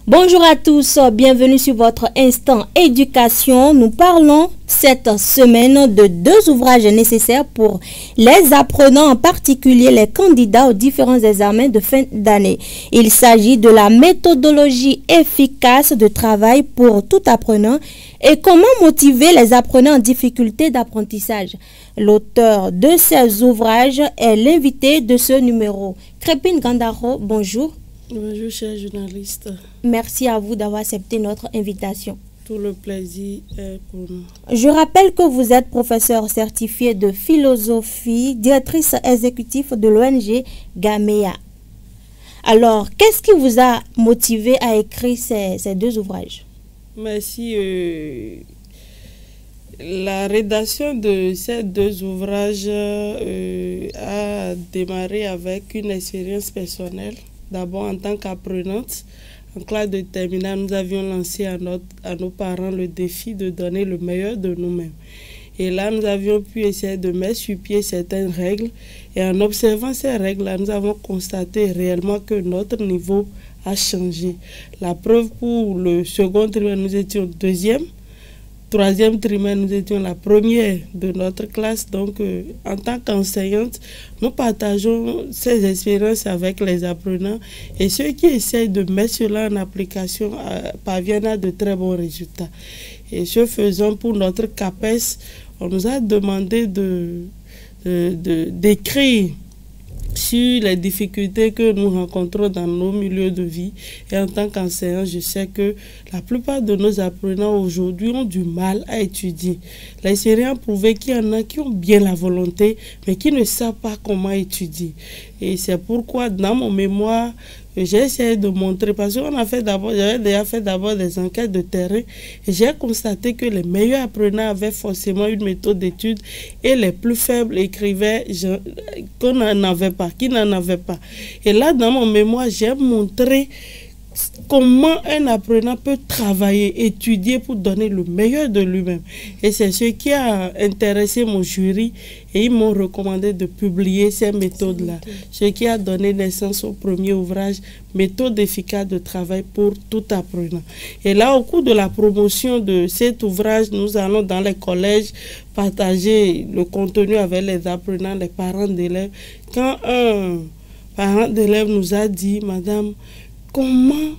Bonjour à tous, bienvenue sur votre instant éducation. Nous parlons cette semaine de deux ouvrages nécessaires pour les apprenants, en particulier les candidats aux différents examens de fin d'année. Il s'agit de la méthodologie efficace de travail pour tout apprenant et comment motiver les apprenants en difficulté d'apprentissage. L'auteur de ces ouvrages est l'invité de ce numéro. Crépine Gandaro, bonjour. Bonjour, chers journalistes. Merci à vous d'avoir accepté notre invitation. Tout le plaisir est pour nous. Je rappelle que vous êtes professeur certifié de philosophie, directrice exécutive de l'ONG Gamea. Alors, qu'est-ce qui vous a motivé à écrire ces deux ouvrages? Merci. La rédaction de ces deux ouvrages a démarré avec une expérience personnelle. D'abord, en tant qu'apprenante, en classe de terminale, nous avions lancé à nos parents le défi de donner le meilleur de nous-mêmes. Et là, nous avions pu essayer de mettre sur pied certaines règles. Et en observant ces règles-là, nous avons constaté réellement que notre niveau a changé. La preuve, pour le second trimestre, nous étions deuxième. Troisième trimestre, nous étions la première de notre classe. Donc, en tant qu'enseignante, nous partageons ces expériences avec les apprenants. Et ceux qui essayent de mettre cela en application parviennent à de très bons résultats. Et ce faisant, pour notre CAPES, on nous a demandé d'écrire sur les difficultés que nous rencontrons dans nos milieux de vie. Et en tant qu'enseignant, je sais que la plupart de nos apprenants aujourd'hui ont du mal à étudier. L'expérience a prouvé qu'il y en a qui ont bien la volonté, mais qui ne savent pas comment étudier. Et c'est pourquoi, dans mon mémoire, j'ai essayé de montrer, parce qu'on a fait j'avais déjà fait d'abord des enquêtes de terrain, et j'ai constaté que les meilleurs apprenants avaient forcément une méthode d'étude, et les plus faibles écrivaient qu'on n'en avait pas, qui n'en avaient pas. Et là, dans mon mémoire, j'ai montré comment un apprenant peut travailler, étudier pour donner le meilleur de lui-même. Et c'est ce qui a intéressé mon jury et ils m'ont recommandé de publier ces méthodes-là. Ce qui a donné naissance au premier ouvrage, Méthode efficace de travail pour tout apprenant. Et là, au cours de la promotion de cet ouvrage, nous allons dans les collèges partager le contenu avec les apprenants, les parents d'élèves. Quand un parent d'élève nous a dit, Madame, comment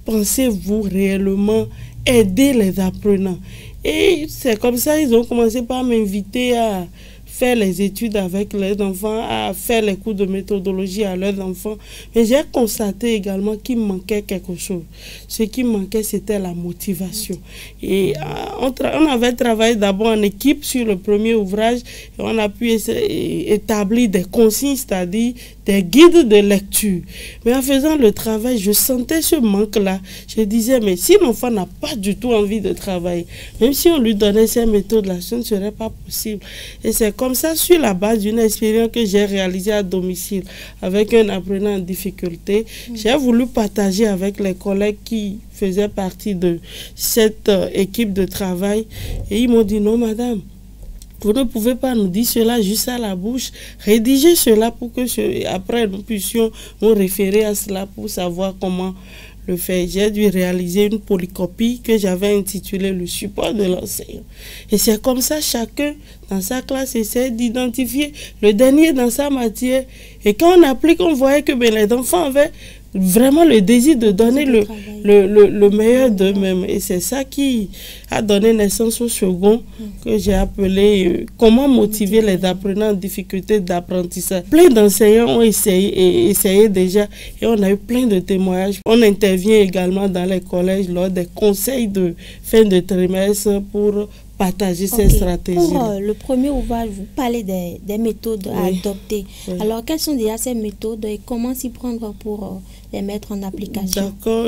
pensez-vous réellement aider les apprenants? Et c'est comme ça qu'ils ont commencé par m'inviter à faire les études avec les enfants, à faire les cours de méthodologie à leurs enfants. Mais j'ai constaté également qu'il manquait quelque chose. Ce qui manquait, c'était la motivation. Et on avait travaillé d'abord en équipe sur le premier ouvrage et on a pu établir des consignes, c'est-à-dire des guides de lecture. Mais en faisant le travail, je sentais ce manque-là. Je disais, mais si l'enfant n'a pas du tout envie de travailler, même si on lui donnait ces méthodes-là, ce ne serait pas possible. Et c'est comme ça, sur la base d'une expérience que j'ai réalisée à domicile avec un apprenant en difficulté, j'ai voulu partager avec les collègues qui faisaient partie de cette équipe de travail. Et ils m'ont dit, non madame, vous ne pouvez pas nous dire cela juste à la bouche. Rédigez cela pour que après nous puissions nous référer à cela pour savoir comment le faire. J'ai dû réaliser une polycopie que j'avais intitulée le support de l'enseignant. Et c'est comme ça, chacun dans sa classe essaie d'identifier le dernier dans sa matière. Et quand on applique, on voyait que les enfants avaient vraiment le désir de donner le meilleur d'eux-mêmes. Et c'est ça qui a donné naissance au second que j'ai appelé comment motiver les apprenants en difficulté d'apprentissage. Plein d'enseignants ont essayé déjà et on a eu plein de témoignages. On intervient également dans les collèges lors des conseils de fin de trimestre pour partager ces stratégies. Pour le premier ouvrage, vous parlez des méthodes à adopter. Alors, quelles sont déjà ces méthodes et comment s'y prendre pour les mettre en application? D'accord.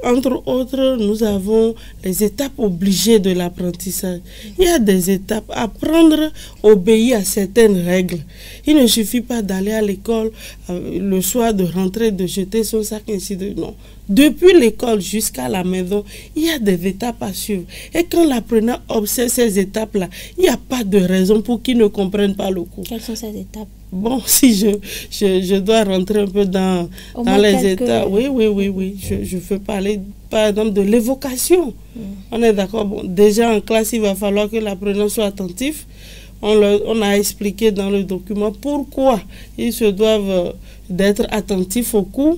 Entre autres, nous avons les étapes obligées de l'apprentissage. Il y a des étapes. Apprendre obéir à certaines règles. Il ne suffit pas d'aller à l'école le soir, de rentrer, de jeter son sac, ainsi de suite. Non. Depuis l'école jusqu'à la maison, il y a des étapes à suivre. Et quand l'apprenant observe ces étapes-là, il n'y a pas de raison pour qu'il ne comprenne pas le cours. Quelles sont ces étapes? Bon, si je dois rentrer un peu dans les étapes. Oui. Je veux parler, par exemple, de l'évocation. On est d'accord. Bon, déjà en classe, il va falloir que l'apprenant soit attentif. On a expliqué dans le document pourquoi ils se doivent d'être attentifs au cours.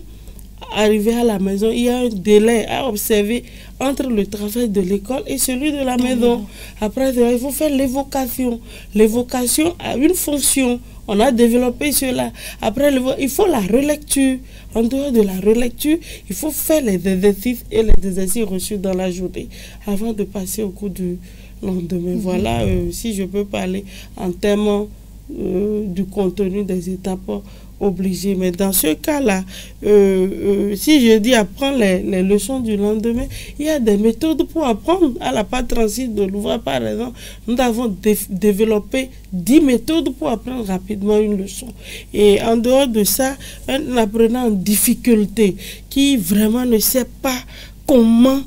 Arrivé à la maison, il y a un délai à observer entre le travail de l'école et celui de la maison. Après, il faut faire l'évocation. L'évocation a une fonction. On a développé cela. Après, il faut la relecture. En dehors de la relecture, il faut faire les exercices et les exercices reçus dans la journée avant de passer au cours du lendemain. Voilà, si je peux parler en termes du contenu des étapes obligé. Mais dans ce cas-là, si je dis apprendre les leçons du lendemain, il y a des méthodes pour apprendre. À la page 36 de l'ouvrage, par exemple, nous avons développé 10 méthodes pour apprendre rapidement une leçon. Et en dehors de ça, un apprenant en difficulté qui vraiment ne sait pas comment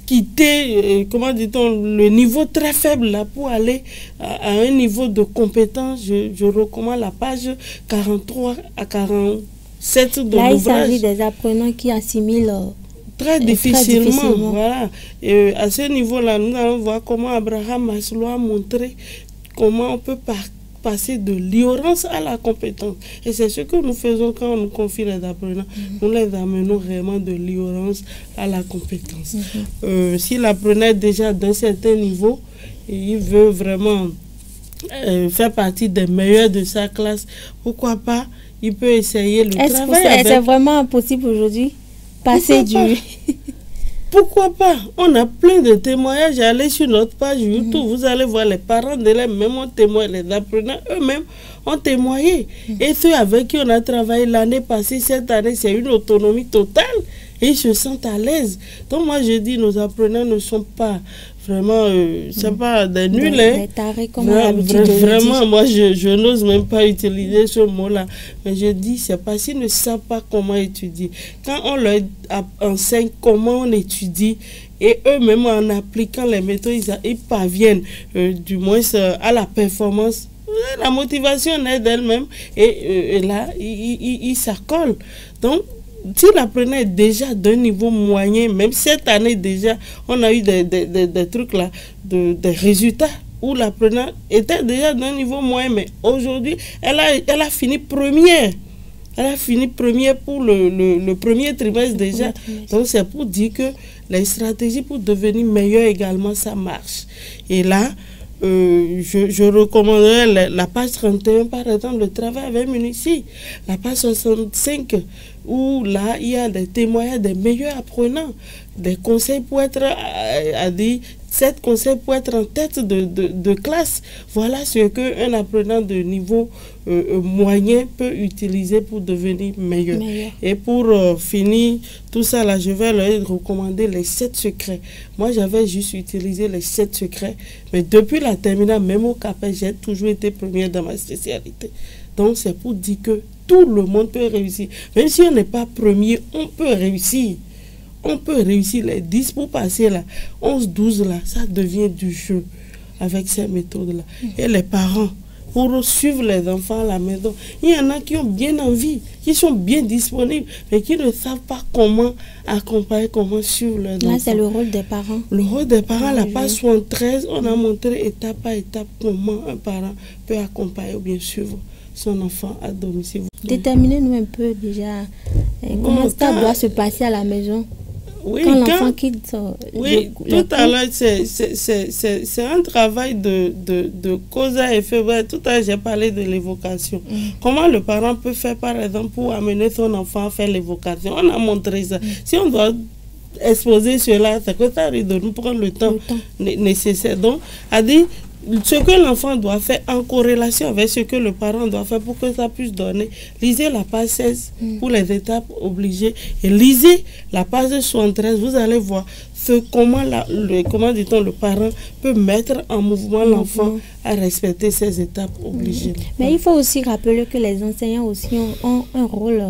quitter, comment dit-on, le niveau très faible là pour aller à un niveau de compétence, je recommande la page 43 à 47 de l'ouvrage. Là, il s'agit des apprenants qui assimilent très difficilement. Voilà. Et à ce niveau-là, nous allons voir comment Abraham Maslow a montré comment on peut passer de l'ignorance à la compétence. Et c'est ce que nous faisons quand on nous confie les apprenants. Nous les amenons vraiment de l'ignorance à la compétence. Si l'apprenant est déjà d'un certain niveau et il veut vraiment faire partie des meilleurs de sa classe, pourquoi pas, il peut essayer le travail. Est-ce que c'est vraiment impossible aujourd'hui? Passer du... Pourquoi pas? On a plein de témoignages. Allez sur notre page YouTube, vous allez voir les parents d'élèves même ont témoigné, les apprenants eux-mêmes ont témoigné. Et ceux avec qui on a travaillé l'année passée, cette année, c'est une autonomie totale. Et ils se sentent à l'aise. Donc moi je dis, nos apprenants ne sont pas vraiment, c'est pas des nuls. Des tarés, comme on a l'habitude de le dire. Vraiment, moi je n'ose même pas utiliser ce mot-là. Mais je dis, c'est parce qu'ils ne savent pas comment étudier. Quand on leur enseigne comment on étudie, et eux-mêmes en appliquant les méthodes, ils parviennent du moins à la performance. La motivation naît d'elle-même et là, ils s'accolent. Donc, si l'apprenant est déjà d'un niveau moyen, même cette année déjà, on a eu des trucs là, des résultats où l'apprenant était déjà d'un niveau moyen, mais aujourd'hui, elle a fini première. Elle a fini première pour le premier trimestre déjà. Donc c'est pour dire que les stratégies pour devenir meilleur également, ça marche. Et là, je recommanderais la page 31, par exemple, le travail avec Munici. La page 65, où là, il y a des témoignages des meilleurs apprenants, des conseils pour être, 7 conseils pour être en tête de classe. Voilà ce qu'un apprenant de niveau moyen peut utiliser pour devenir meilleur. Et pour finir tout ça, là, je vais leur recommander les 7 secrets. Moi, j'avais juste utilisé les 7 secrets, mais depuis la terminale, même au CAPES, j'ai toujours été première dans ma spécialité. Donc, c'est pour dire que tout le monde peut réussir. Même si on n'est pas premier, on peut réussir. On peut réussir les 10 pour passer là. 11, 12 là, ça devient du jeu avec ces méthodes-là. Et les parents, pour suivre les enfants à la maison, il y en a qui ont bien envie, qui sont bien disponibles, mais qui ne savent pas comment accompagner, comment suivre leurs enfants. Là, c'est le rôle des parents. Le rôle des parents, la page 73, on a montré étape par étape comment un parent peut accompagner ou bien suivre son enfant à domicile. Déterminez-nous un peu déjà comment ça doit se passer à la maison. Oui, quand l'enfant quitte oui, tout à l'heure, c'est un travail de cause à effet. Tout à l'heure, j'ai parlé de l'évocation. Comment le parent peut faire, par exemple, pour amener son enfant à faire l'évocation? On a montré ça. Si on doit exposer cela, c'est que ça arrive de nous prendre le temps nécessaire. Donc, a dit, ce que l'enfant doit faire en corrélation avec ce que le parent doit faire pour que ça puisse donner. Lisez la page 16 pour les étapes obligées et lisez la page 73. Vous allez voir comment le parent peut mettre en mouvement l'enfant à respecter ces étapes obligées. Mais il faut aussi rappeler que les enseignants aussi ont un rôle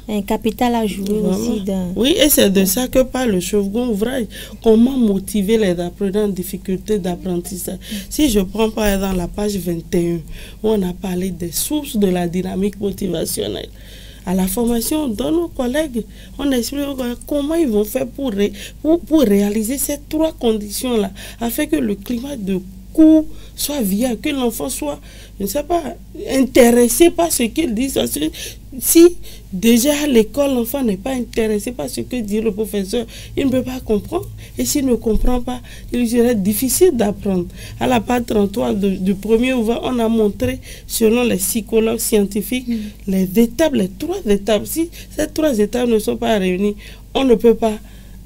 un capital à jouer aussi. Oui, et c'est de ça que parle le second ouvrage. Comment motiver les apprenants en difficulté d'apprentissage. Si je prends par exemple la page 21, où on a parlé des sources de la dynamique motivationnelle. À la formation, on donne aux collègues, on explique aux collègues comment ils vont faire pour réaliser ces 3 conditions-là, afin que le climat de cours soit viable, que l'enfant soit, je ne sais pas, intéressé par ce qu'il dit. Si déjà à l'école, l'enfant n'est pas intéressé par ce que dit le professeur, il ne peut pas comprendre. Et s'il ne comprend pas, il serait difficile d'apprendre. À la page 33 du premier ouvrage, on a montré, selon les psychologues scientifiques, les étapes, les 3 étapes. Si ces 3 étapes ne sont pas réunies, on ne peut pas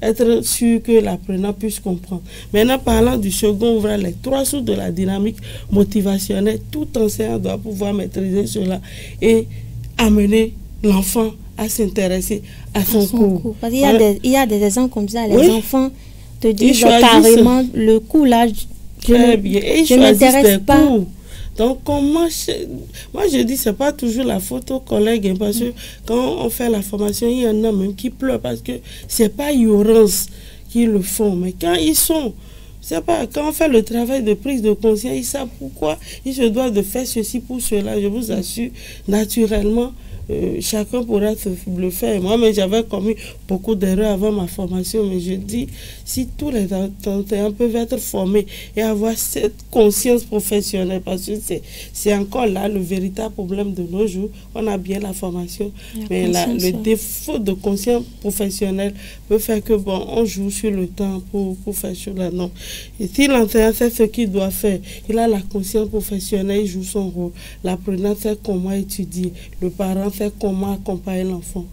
être sûr que l'apprenant puisse comprendre. Maintenant, parlant du second ouvrage, les 3 sources de la dynamique motivationnelle, tout enseignant doit pouvoir maîtriser cela et amener l'enfant à s'intéresser à son cours. Parce qu'il y a des exemples comme ça, les enfants te disent carrément le cours là, je ne m'intéresse pas. Cours. Donc, moi je dis, c'est pas toujours la faute aux collègues, hein, parce que quand on fait la formation, il y en a même qui pleurent parce que c'est pas ignorance qui le font, mais quand ils sont, c'est pas, quand on fait le travail de prise de conscience, ils savent pourquoi ils se doivent de faire ceci pour cela. Je vous assure, naturellement, chacun pourra le faire. Moi-même, j'avais commis beaucoup d'erreurs avant ma formation, mais je dis, si tous les enseignants peuvent être formés et avoir cette conscience professionnelle, parce que c'est encore là le véritable problème de nos jours. On a bien la formation, mais le défaut de conscience professionnelle peut faire que, bon, on joue sur le temps pour faire cela. Non. Et si l'enseignant fait ce qu'il doit faire, il a la conscience professionnelle, il joue son rôle. L'apprenant sait comment étudier, le parent sait comment accompagner l'enfant.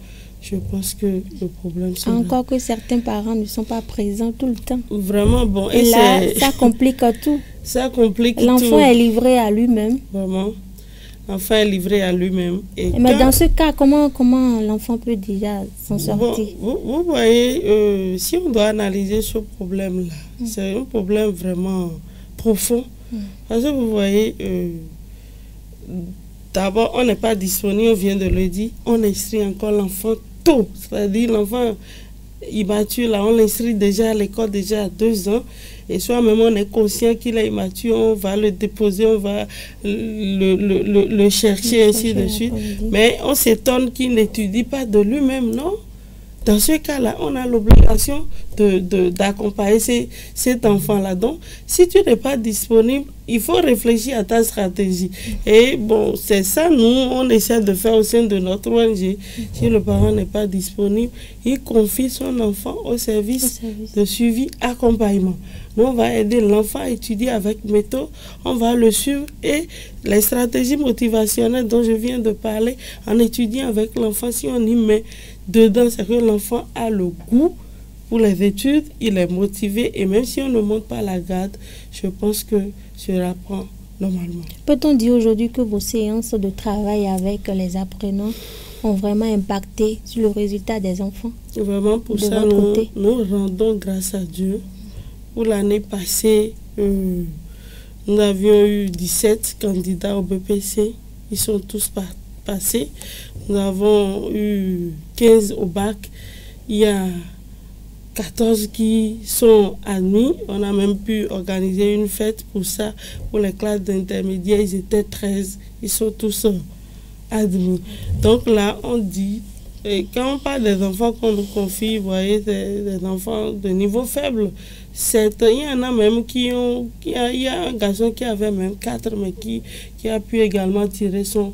Je pense que le problème c'est encore que certains parents ne sont pas présents tout le temps. Vraiment, bon. Et là, ça complique tout. Ça complique tout. L'enfant est livré à lui-même. Vraiment. L'enfant est livré à lui-même. Mais dans ce cas, comment l'enfant peut déjà s'en sortir? Vous voyez, si on doit analyser ce problème-là, c'est un problème vraiment profond. Parce que vous voyez, d'abord, on n'est pas disponible, on vient de le dire, on inscrit encore l'enfant tôt. C'est-à-dire, l'enfant immature, là, on l'inscrit déjà à l'école déjà à 2 ans. Et soi-même, on est conscient qu'il est immature, on va le déposer, on va le chercher, ainsi de suite. Mais on s'étonne qu'il n'étudie pas de lui-même, non? Dans ce cas-là, on a l'obligation d'accompagner cet enfant-là. Donc, si tu n'es pas disponible, il faut réfléchir à ta stratégie. Et bon, c'est ça, nous, on essaie de faire au sein de notre ONG. Si le parent n'est pas disponible, il confie son enfant au service de suivi accompagnement. Nous, on va aider l'enfant à étudier avec méthode, on va le suivre et les stratégies motivationnelles dont je viens de parler, en étudiant avec l'enfant, si on y met dedans, c'est que l'enfant a le goût pour les études, il est motivé et même si on ne monte pas la garde, je pense que cela prend normalement. Peut-on dire aujourd'hui que vos séances de travail avec les apprenants ont vraiment impacté sur le résultat des enfants? Vraiment, pour ça, nous rendons grâce à Dieu. Pour l'année passée, nous avions eu 17 candidats au BPC. Ils sont tous passés. Nous avons eu 15 au bac. Il y a 14 qui sont admis. On a même pu organiser une fête pour ça. Pour les classes d'intermédiaire, ils étaient 13. Ils sont tous admis. Donc là, on dit, et quand on parle des enfants qu'on nous confie, vous voyez, des enfants de niveau faible. Il y en a même il y a un garçon qui avait même 4, mais qui a pu également tirer son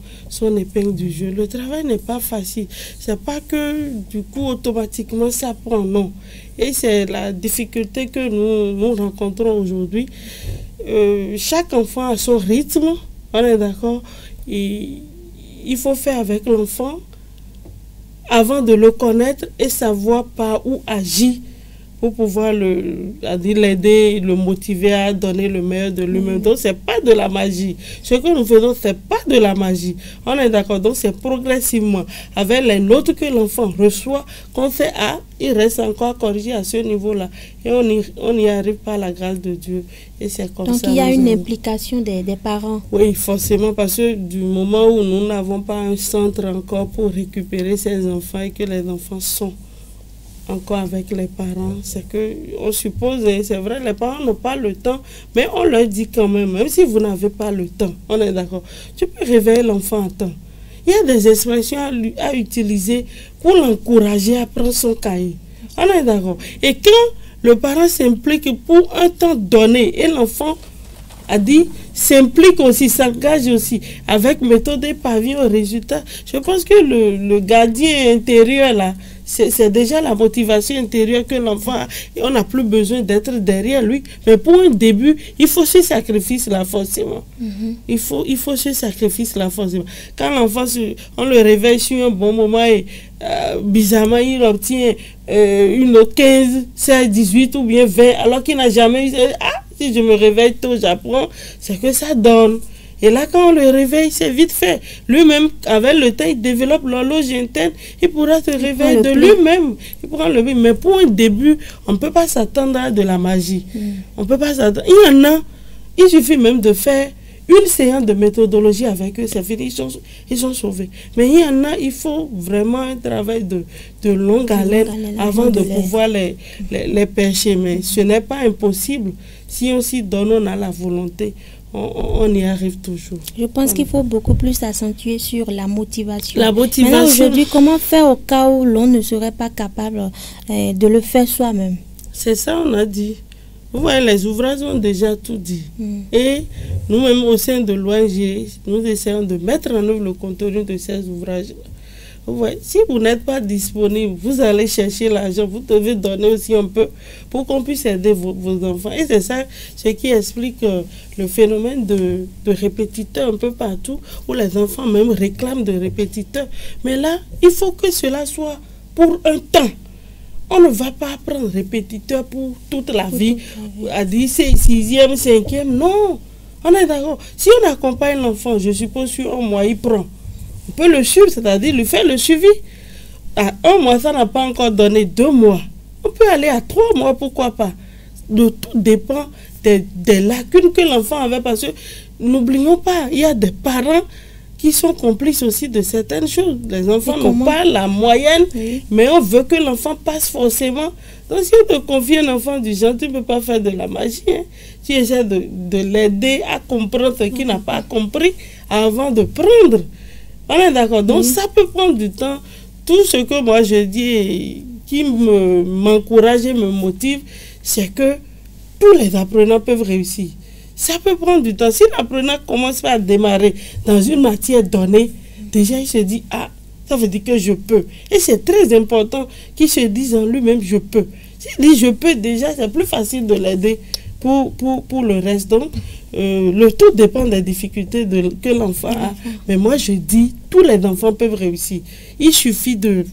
épingle du jeu. Le travail n'est pas facile. C'est pas que du coup automatiquement ça prend, non. Et c'est la difficulté que nous rencontrons aujourd'hui. Chaque enfant a son rythme, on est d'accord. Il faut faire avec l'enfant avant de le connaître et savoir par où agir pour pouvoir l'aider, le motiver à donner le meilleur de lui-même. Donc, c'est pas de la magie. Ce que nous faisons, c'est pas de la magie. On est d'accord. Donc, c'est progressivement, avec les notes que l'enfant reçoit, qu'on fait, il reste encore à corriger à ce niveau-là. Et on n'y arrive pas à la grâce de Dieu. Et c'est comme ça. Donc, il y a une implication des parents. Oui, forcément, parce que du moment où nous n'avons pas un centre encore pour récupérer ces enfants et que les enfants sont encore avec les parents, c'est que on suppose, et c'est vrai, les parents n'ont pas le temps, mais on leur dit quand même si vous n'avez pas le temps, on est d'accord, tu peux réveiller l'enfant à temps. Il y a des expressions à utiliser pour l'encourager à prendre son cahier. On est d'accord. Et quand le parent s'implique pour un temps donné et l'enfant a dit s'implique aussi, s'engage aussi avec méthode et parvient au résultat, je pense que le gardien intérieur là, c'est déjà la motivation intérieure que l'enfant a. Et on n'a plus besoin d'être derrière lui. Mais pour un début, il faut ce sacrifice-là forcément. Il faut ce sacrifice-là forcément. Quand l'enfant, on le réveille sur un bon moment et bizarrement, il obtient une autre 15, 16, 18 ou bien 20, alors qu'il n'a jamais eu... si je me réveille tôt, j'apprends, c'est que ça donne. Et là, quand on le réveille, c'est vite fait. Lui-même, avec le temps, il développe l'horloge interne. Il pourra se réveiller de lui-même. Il pourra le vivre. Mais pour un début, on ne peut pas s'attendre à de la magie. On ne peut pas s'attendre. Il y en a, il suffit même de faire une séance de méthodologie avec eux, c'est fini, ils sont sauvés. Mais il y en a, il faut vraiment un travail de longue haleine avant de pouvoir les pêcher. Mais ce n'est pas impossible. Si on s'y donne, on a la volonté. On y arrive toujours. Je pense qu'il faut beaucoup plus accentuer sur la motivation. La motivation. Maintenant, aujourd'hui, comment faire au cas où l'on ne serait pas capable de le faire soi-même? C'est ça, on a dit. Vous voyez, les ouvrages ont déjà tout dit. Et nous-mêmes, au sein de l'ONG, nous essayons de mettre en œuvre le contenu de ces ouvrages. Vous voyez, si vous n'êtes pas disponible, vous allez chercher l'argent, vous devez donner aussi un peu pour qu'on puisse aider vos enfants. Et c'est ça ce qui explique le phénomène de répétiteurs un peu partout, où les enfants même réclament de répétiteurs. Mais là, il faut que cela soit pour un temps. On ne va pas prendre répétiteur pour toute la vie, à dire c'est 6e, 5e, non. On est d'accord. Si on accompagne l'enfant, je suppose sur un mois, il prend. On peut le suivre, c'est-à-dire lui faire le suivi. À 1 mois, ça n'a pas encore donné 2 mois. On peut aller à 3 mois, pourquoi pas. De tout dépend des lacunes que l'enfant avait, parce que n'oublions pas, il y a des parents qui sont complices aussi de certaines choses. Les enfants n'ont pas la moyenne, mais on veut que l'enfant passe forcément. Donc si on te confie un enfant du genre, tu ne peux pas faire de la magie. Tu essaies de l'aider à comprendre ce qu'il n'a pas compris avant de prendre. On est d'accord. Donc ça peut prendre du temps. Tout ce que moi je dis et qui m'encourage et me motive, c'est que tous les apprenants peuvent réussir. Ça peut prendre du temps. Si l'apprenant commence à démarrer dans une matière donnée, déjà il se dit, ça veut dire que je peux. Et c'est très important qu'il se dise en lui-même, je peux. S'il dit je peux, déjà c'est plus facile de l'aider pour le reste. Donc, le tout dépend des difficultés que l'enfant a. Mais moi je dis, tous les enfants peuvent réussir. Il suffit de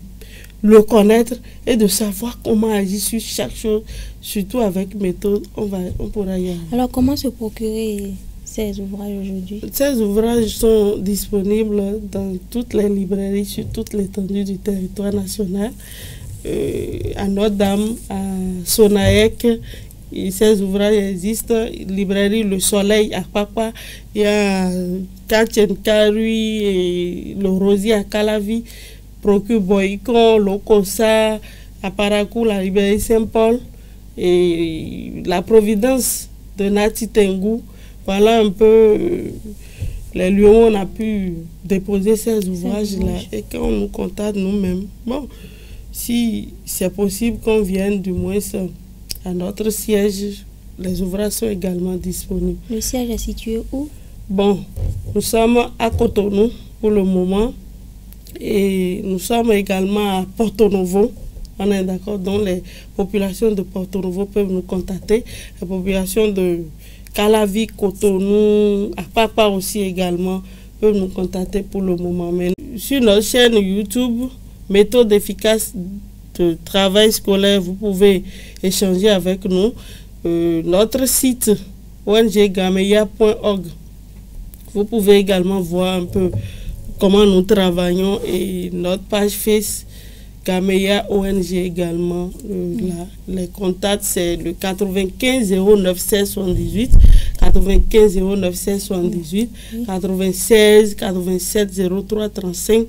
le connaître et de savoir comment agir sur chaque chose, surtout avec méthode, on pourra y arriver. Alors, comment se procurer ces ouvrages aujourd'hui? Ces ouvrages sont disponibles dans toutes les librairies, sur toute l'étendue du territoire national, à Notre-Dame, à Sonaec. Et ces ouvrages existent. Librairie Le Soleil à Papa, il y a Katchenkarui et Le Rosier à Calavi, Procure Boycon, Lokosa, à Parakou, la librairie Saint-Paul et la Providence de Nati Tengu. Voilà un peu les lieux où on a pu déposer ces ouvrages-là. Et quand on nous contacte nous-mêmes, bon, si c'est possible qu'on vienne du moins à notre siège, les ouvrages sont également disponibles. Le siège est situé où? Bon, nous sommes à Cotonou pour le moment. Et nous sommes également à Porto Novo. On est d'accord, donc les populations de Porto Novo peuvent nous contacter. Les populations de Calavi, Cotonou, à Papa aussi également peuvent nous contacter pour le moment. Mais sur notre chaîne YouTube, méthode efficace de travail scolaire, vous pouvez échanger avec nous. Notre site onggameya.org. Vous pouvez également voir un peu comment nous travaillons et notre page Face Gameya ONG également. Les contacts, c'est le 95 09 16 78, 95 09 16 78, 96 87 03 35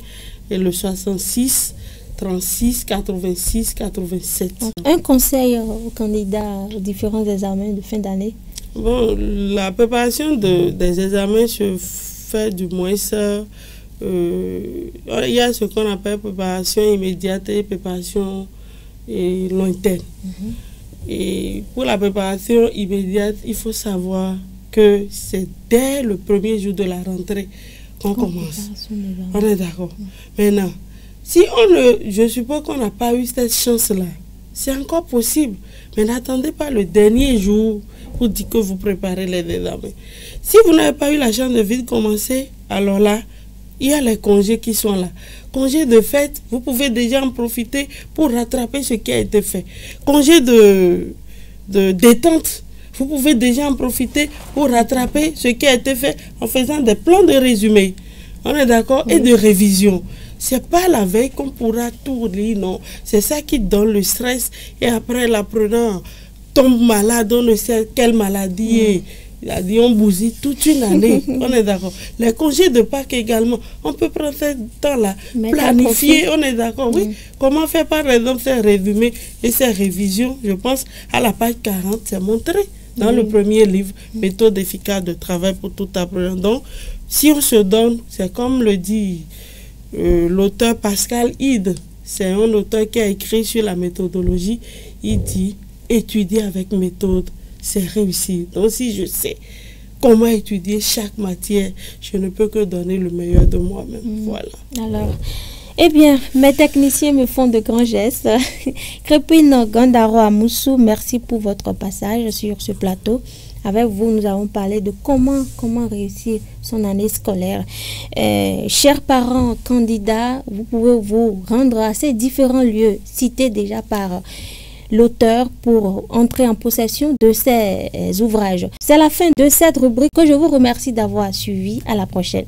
et le 66 36 86 87. Un conseil aux candidats aux différents examens de fin d'année? Bon, la préparation des examens se fait du moins ça. Il y a ce qu'on appelle préparation immédiate et préparation lointaine. Et pour la préparation immédiate, il faut savoir que c'est dès le premier jour de la rentrée qu'on commence. On est d'accord. Maintenant, si je suppose qu'on n'a pas eu cette chance-là, c'est encore possible. Mais n'attendez pas le dernier jour pour dire que vous préparez les examens. Si vous n'avez pas eu la chance de vite commencer, alors là, il y a les congés qui sont là. Congés de fête, vous pouvez déjà en profiter pour rattraper ce qui a été fait. Congés de détente, vous pouvez déjà en profiter pour rattraper ce qui a été fait en faisant des plans de résumé. On est d'accord? Et de révision. C'est pas la veille qu'on pourra tout lire, non. C'est ça qui donne le stress. Et après, l'apprenant tombe malade, on ne sait quelle maladie. Il a dit, on bousille toute une année. On est d'accord. Les congés de Pâques également, on peut prendre ce temps-là, planifier, on est d'accord, oui. Comment faire par exemple ces résumés et ces révisions? Je pense à la page 40, c'est montré dans le premier livre, méthode efficace de travail pour tout apprenant. Donc, si on se donne, c'est comme le dit l'auteur Pascal Hide, c'est un auteur qui a écrit sur la méthodologie. Il dit, étudier avec méthode, c'est réussir. Donc si je sais comment étudier chaque matière, je ne peux que donner le meilleur de moi-même. Voilà. Alors, eh bien, mes techniciens me font de grands gestes. Crépine Gandaro Amoussou, merci pour votre passage sur ce plateau. Avec vous, nous avons parlé de comment réussir son année scolaire. Chers parents candidats, vous pouvez vous rendre à ces différents lieux cités déjà par l'auteur pour entrer en possession de ces ouvrages. C'est la fin de cette rubrique que je vous remercie d'avoir suivi. À la prochaine.